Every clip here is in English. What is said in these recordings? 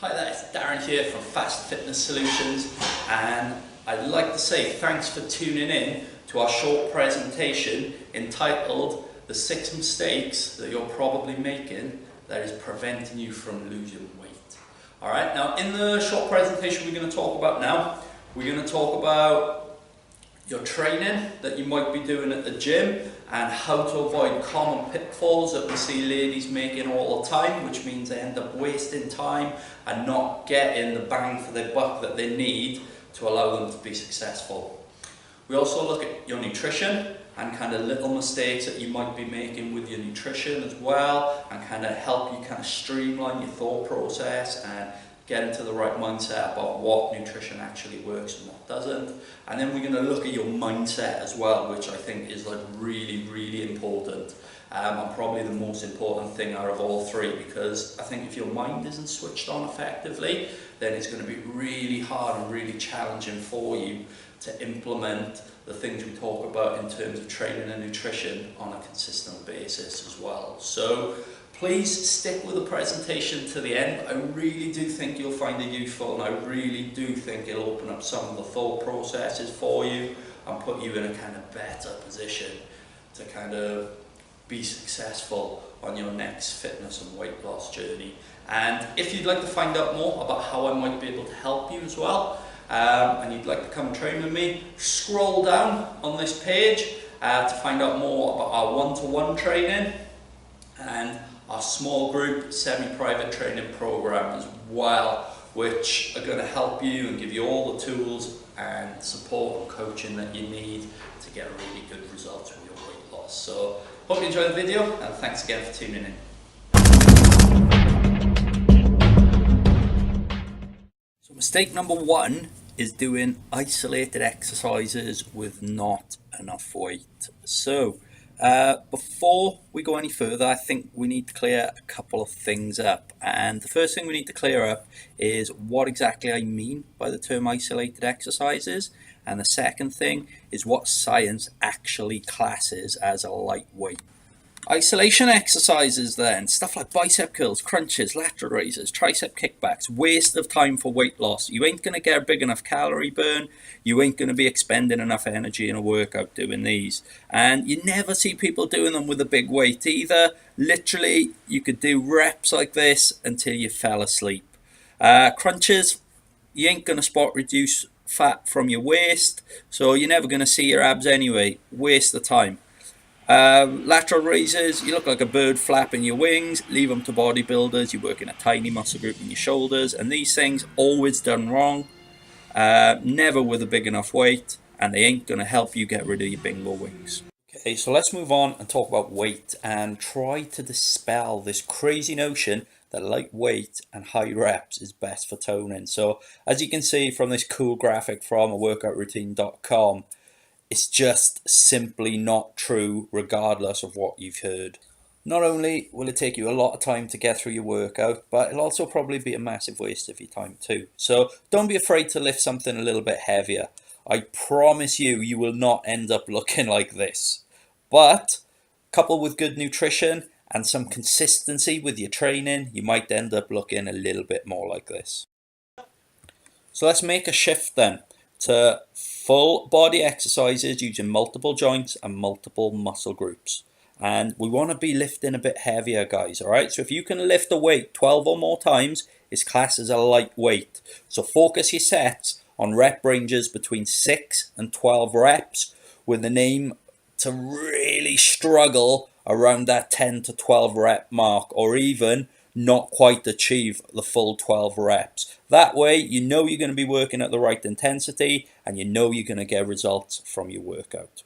Hi there, it's Darren here from Fast Fitness Solutions, and I'd like to say thanks for tuning in to our short presentation entitled The 6 Mistakes That You're Probably Making That Is Preventing You from Losing Weight. Alright, now in the short presentation we're going to talk about your training that you might be doing at the gym and how to avoid common pitfalls that we see ladies making all the time, which means they end up wasting time and not getting the bang for their buck that they need to allow them to be successful. We also look at your nutrition and kind of little mistakes that you might be making with your nutrition as well, and kind of help you kind of streamline your thought process and get into the right mindset about what nutrition actually works and what doesn't. And then we're going to look at your mindset as well, which I think is like really important, and probably the most important thing out of all three, because I think if your mind isn't switched on effectively, then it's going to be really hard and really challenging for you to implement the things we talk about in terms of training and nutrition on a consistent basis as well. So please stick with the presentation to the end. I really do think you'll find it useful, and I really do think it'll open up some of the thought processes for you and put you in a kind of better position to kind of be successful on your next fitness and weight loss journey. And if you'd like to find out more about how I might be able to help you as well, and you'd like to come and train with me, scroll down on this page to find out more about our one-to-one training and our small group semi-private training program as well, which are going to help you and give you all the tools and support and coaching that you need to get really good results with your weight loss. So hope you enjoyed the video, and thanks again for tuning in. So mistake number one is doing isolated exercises with not enough weight. So before we go any further, I think we need to clear a couple of things up. And the first thing we need to clear up is what exactly I mean by the term isolated exercises. And the second thing is what science actually classes as a lightweight. Isolation exercises then, stuff like bicep curls, crunches, lateral raises, tricep kickbacks, waste of time for weight loss. You ain't going to get a big enough calorie burn, you ain't going to be expending enough energy in a workout doing these. And you never see people doing them with a big weight either. Literally, you could do reps like this until you fell asleep. Crunches, you ain't going to spot reduce fat from your waist, so you're never going to see your abs anyway. Waste of time. Lateral raises, you look like a bird flapping your wings. Leave them to bodybuilders. You work in a tiny muscle group in your shoulders, and these things always done wrong, never with a big enough weight, and they ain't going to help you get rid of your bingo wings. Okay, so let's move on and talk about weight and try to dispel this crazy notion that light weight and high reps is best for toning. So as you can see from this cool graphic from aworkoutroutine.com, it's just simply not true regardless of what you've heard. Not only will it take you a lot of time to get through your workout, but it'll also probably be a massive waste of your time too. So don't be afraid to lift something a little bit heavier. I promise you, you will not end up looking like this. But coupled with good nutrition and some consistency with your training, you might end up looking a little bit more like this. So let's make a shift then to full body exercises using multiple joints and multiple muscle groups. And we want to be lifting a bit heavier, guys, all right? So if you can lift a weight 12 or more times, it's classed as a light weight. So focus your sets on rep ranges between 6 and 12 reps, with the aim to really struggle around that 10 to 12 rep mark, or even not quite achieve the full 12 reps. That way, you know you're going to be working at the right intensity, and you know you're going to get results from your workout.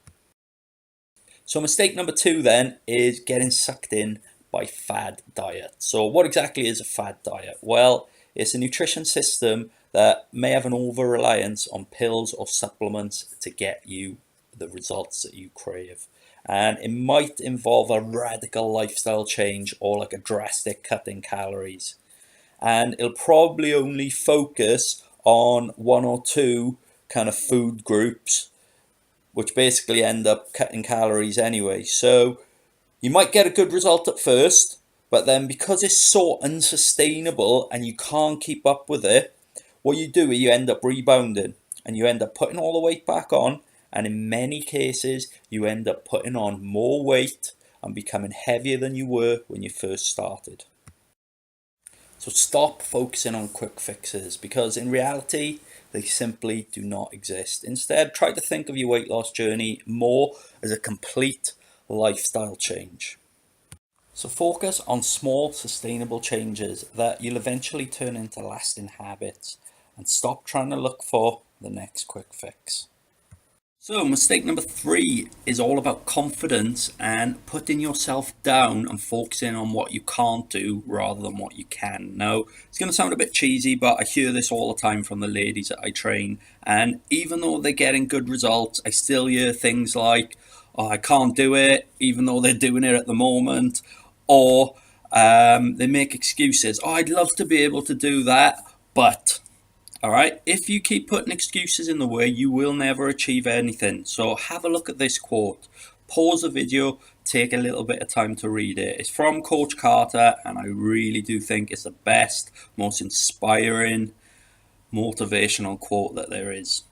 So mistake number two then is getting sucked in by fad diet. So what exactly is a fad diet? Well, it's a nutrition system that may have an over-reliance on pills or supplements to get you the results that you crave. And it might involve a radical lifestyle change or like a drastic cut in calories. And it'll probably only focus on one or two kind of food groups, which basically end up cutting calories anyway. So you might get a good result at first, But then because it's so unsustainable and you can't keep up with it, what you do is you end up rebounding and you end up putting all the weight back on. And in many cases, you end up putting on more weight and becoming heavier than you were when you first started. So stop focusing on quick fixes because in reality, they simply do not exist. Instead, try to think of your weight loss journey more as a complete lifestyle change. So focus on small, sustainable changes that you'll eventually turn into lasting habits and stop trying to look for the next quick fix. So mistake number 3 is all about confidence and putting yourself down and focusing on what you can't do rather than what you can. Now, it's going to sound a bit cheesy, but I hear this all the time from the ladies that I train. And even though they're getting good results, I still hear things like, oh, I can't do it, even though they're doing it at the moment. Or they make excuses. Oh, I'd love to be able to do that, but... All right, if you keep putting excuses in the way, you will never achieve anything. So have a look at this quote. Pause the video, take a little bit of time to read it. It's from Coach Carter, and I really do think it's the best, most inspiring, motivational quote that there is.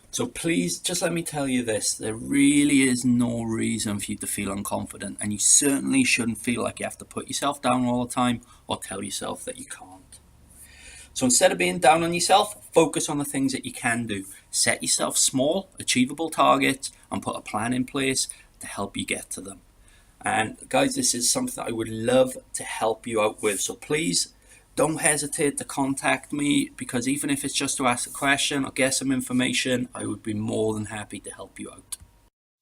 So please, just let me tell you this. There really is no reason for you to feel unconfident, and you certainly shouldn't feel like you have to put yourself down all the time or tell yourself that you can't. So instead of being down on yourself, focus on the things that you can do. Set yourself small, achievable targets and put a plan in place to help you get to them. And guys, this is something that I would love to help you out with. So please don't hesitate to contact me, because even if it's just to ask a question or get some information, I would be more than happy to help you out.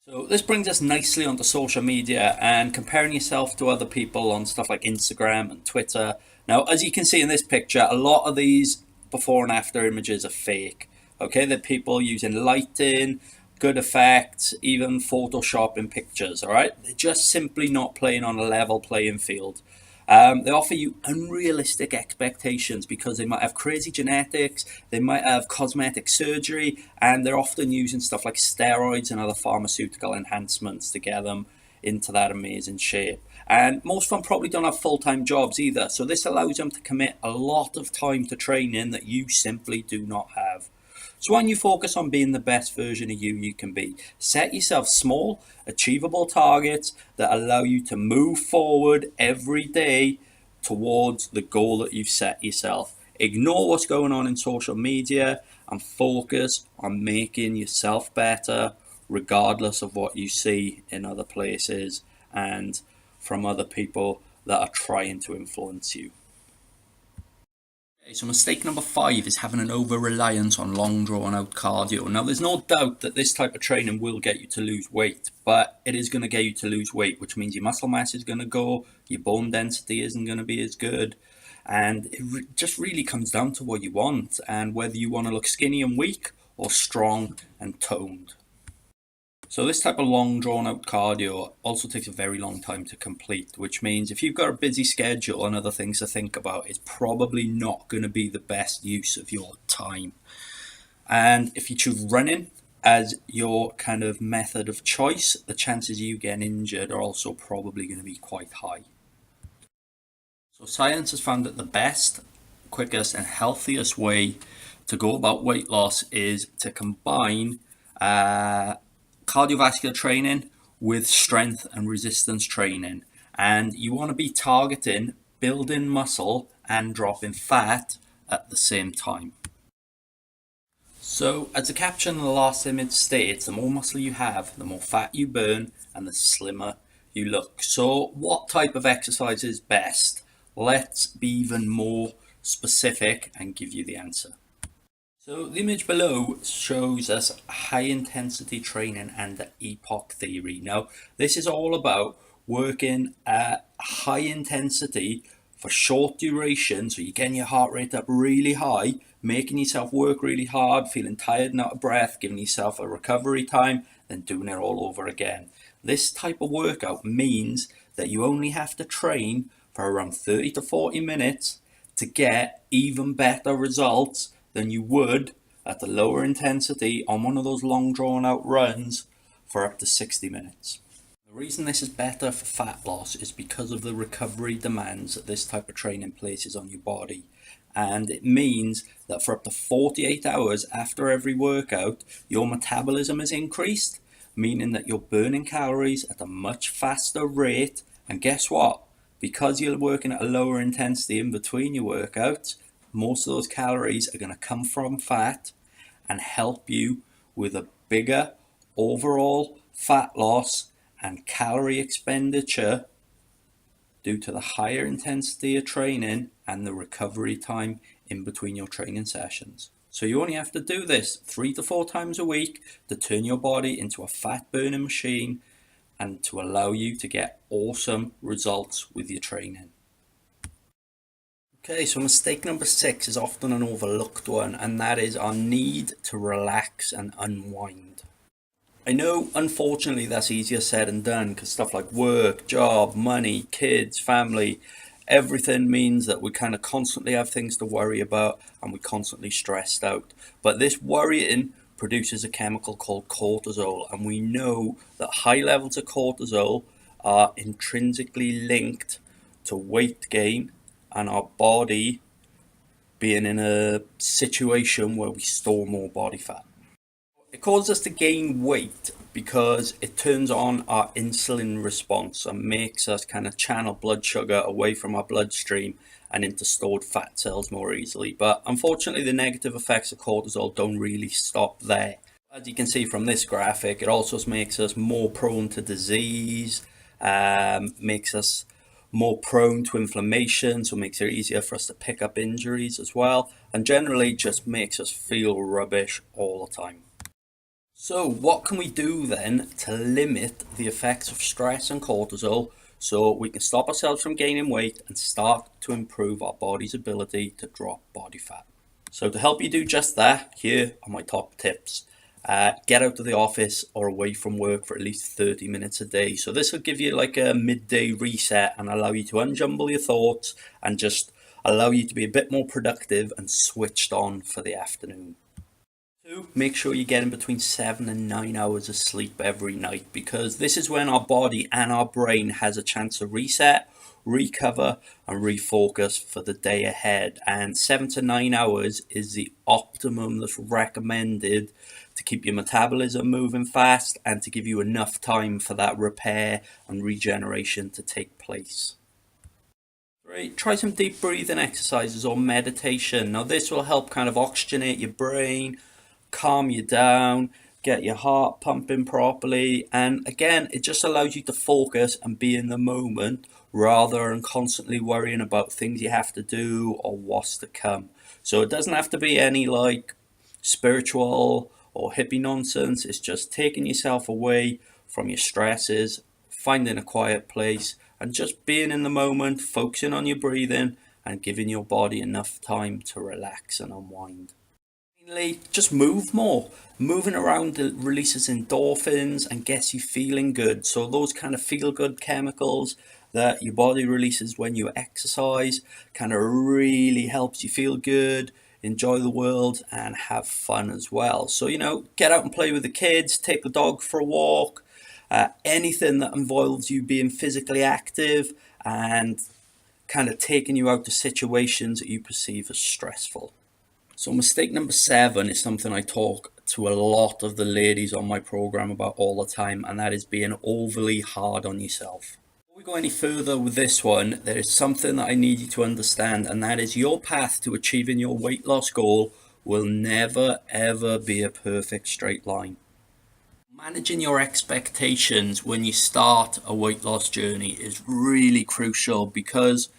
So this brings us nicely onto social media and comparing yourself to other people on stuff like Instagram and Twitter. Now, as you can see in this picture, a lot of these before and after images are fake. Okay, they're people using lighting, good effects, even Photoshop in pictures. All right, they're just simply not playing on a level playing field. They offer you unrealistic expectations because they might have crazy genetics, they might have cosmetic surgery, and they're often using stuff like steroids and other pharmaceutical enhancements to get them into that amazing shape. And most of them probably don't have full-time jobs either, so this allows them to commit a lot of time to training that you simply do not have. So when you focus on being the best version of you can be, set yourself small, achievable targets that allow you to move forward every day towards the goal that you've set yourself. Ignore what's going on in social media and focus on making yourself better regardless of what you see in other places and from other people that are trying to influence you. So mistake number 5 is having an over-reliance on long drawn-out cardio. Now, there's no doubt that this type of training will get you to lose weight, but it is going to get you to lose weight, which means your muscle mass is going to go, your bone density isn't going to be as good, and it just really comes down to what you want and whether you want to look skinny and weak or strong and toned. So this type of long drawn out cardio also takes a very long time to complete, which means if you've got a busy schedule and other things to think about, it's probably not going to be the best use of your time. And if you choose running as your kind of method of choice, the chances you getting injured are also probably going to be quite high. So science has found that the best, quickest and healthiest way to go about weight loss is to combine cardiovascular training with strength and resistance training, and you want to be targeting building muscle and dropping fat at the same time. So as the caption in the last image states, the more muscle you have, the more fat you burn and the slimmer you look. So what type of exercise is best? Let's be even more specific and give you the answer. So the image below shows us high intensity training and the epoch theory. Now, this is all about working at high intensity for short duration. So you're getting your heart rate up really high, making yourself work really hard, feeling tired and out of breath, giving yourself a recovery time, then doing it all over again. This type of workout means that you only have to train for around 30 to 40 minutes to get even better results than you would at the lower intensity on one of those long drawn out runs for up to 60 minutes. The reason this is better for fat loss is because of the recovery demands that this type of training places on your body. And it means that for up to 48 hours after every workout, your metabolism is increased, meaning that you're burning calories at a much faster rate. And guess what? Because you're working at a lower intensity in between your workouts, most of those calories are going to come from fat and help you with a bigger overall fat loss and calorie expenditure due to the higher intensity of training and the recovery time in between your training sessions. So you only have to do this 3 to 4 times a week to turn your body into a fat burning machine and to allow you to get awesome results with your training. Okay, so mistake number 6 is often an overlooked one, and that is our need to relax and unwind. I know, unfortunately, that's easier said than done because stuff like work, job, money, kids, family, everything means that we kind of constantly have things to worry about and we're constantly stressed out. But this worrying produces a chemical called cortisol, and we know that high levels of cortisol are intrinsically linked to weight gain and our body being in a situation where we store more body fat. It causes us to gain weight because it turns on our insulin response and makes us kind of channel blood sugar away from our bloodstream and into stored fat cells more easily. But unfortunately, the negative effects of cortisol don't really stop there. As you can see from this graphic, it also makes us more prone to disease, makes us more prone to inflammation, so it makes it easier for us to pick up injuries as well, and generally just makes us feel rubbish all the time. So what can we do then to limit the effects of stress and cortisol so we can stop ourselves from gaining weight and start to improve our body's ability to drop body fat? So to help you do just that, here are my top tips. Get out of the office or away from work for at least 30 minutes a day. So this will give you like a midday reset and allow you to unjumble your thoughts and just allow you to be a bit more productive and switched on for the afternoon. 2, make sure you get in between 7 and 9 hours of sleep every night, because this is when our body and our brain has a chance to reset, recover and refocus for the day ahead. And 7 to 9 hours is the optimum that's recommended to keep your metabolism moving fast and to give you enough time for that repair and regeneration to take place. 3, try some deep breathing exercises or meditation. Now this will help kind of oxygenate your brain, calm you down, get your heart pumping properly, and again it just allows you to focus and be in the moment rather than constantly worrying about things you have to do or what's to come. So it doesn't have to be any like spiritual or hippie nonsense. It's just taking yourself away from your stresses, finding a quiet place and just being in the moment, focusing on your breathing and giving your body enough time to relax and unwind. Just move more. Moving around releases endorphins and gets you feeling good. So those kind of feel good chemicals that your body releases when you exercise kind of really helps you feel good, enjoy the world and have fun as well. So, get out and play with the kids, take the dog for a walk, anything that involves you being physically active and kind of taking you out to situations that you perceive as stressful. So mistake number 7 is something I talk to a lot of the ladies on my program about all the time, and that is being overly hard on yourself. Before we go any further with this one, there is something that I need you to understand, and that is your path to achieving your weight loss goal will never ever be a perfect straight line. Managing your expectations when you start a weight loss journey is really crucial, because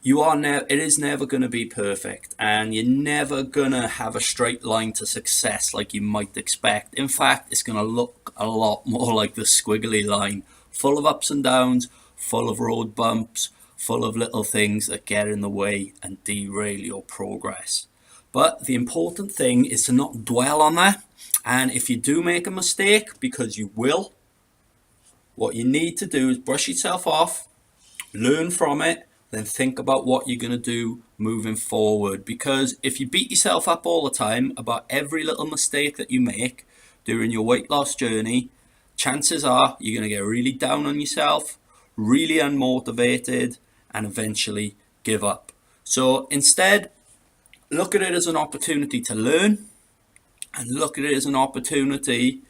it is never going to be perfect, and you're never going to have a straight line to success like you might expect. In fact, it's going to look a lot more like the squiggly line, full of ups and downs, full of road bumps, full of little things that get in the way and derail your progress. But the important thing is to not dwell on that. And if you do make a mistake, because you will, what you need to do is brush yourself off, learn from it, then think about what you're going to do moving forward. Because if you beat yourself up all the time about every little mistake that you make during your weight loss journey, chances are you're going to get really down on yourself, really unmotivated, and eventually give up. So instead, look at it as an opportunity to learn, and look at it as an opportunity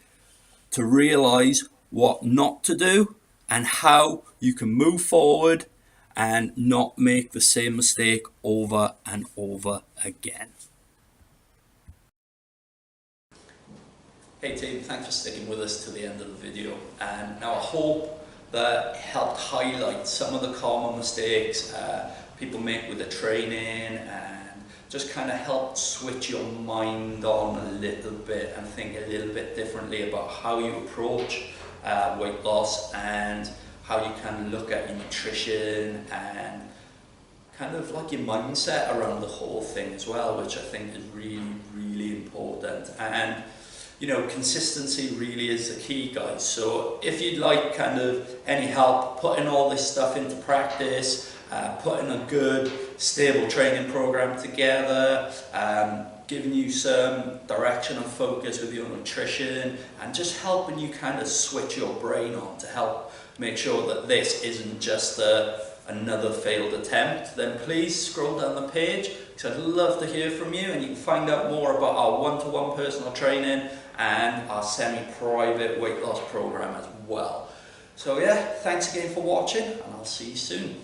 to realize what not to do and how you can move forward and not make the same mistake over and over again. Hey team, thanks for sticking with us to the end of the video. And now I hope that helped highlight some of the common mistakes people make with the training, and just kind of help switch your mind on a little bit and think a little bit differently about how you approach weight loss, and how you can look at your nutrition and kind of like your mindset around the whole thing as well, which I think is really, really important. And you know, consistency really is the key, guys. So if you'd like kind of any help putting all this stuff into practice, putting a good stable training program together, giving you some direction and focus with your nutrition, and just helping you kind of switch your brain on to help make sure that this isn't just another failed attempt, then please scroll down the page, because I'd love to hear from you, and you can find out more about our one-to-one personal training and our semi-private weight loss program as well. So yeah, thanks again for watching, and I'll see you soon.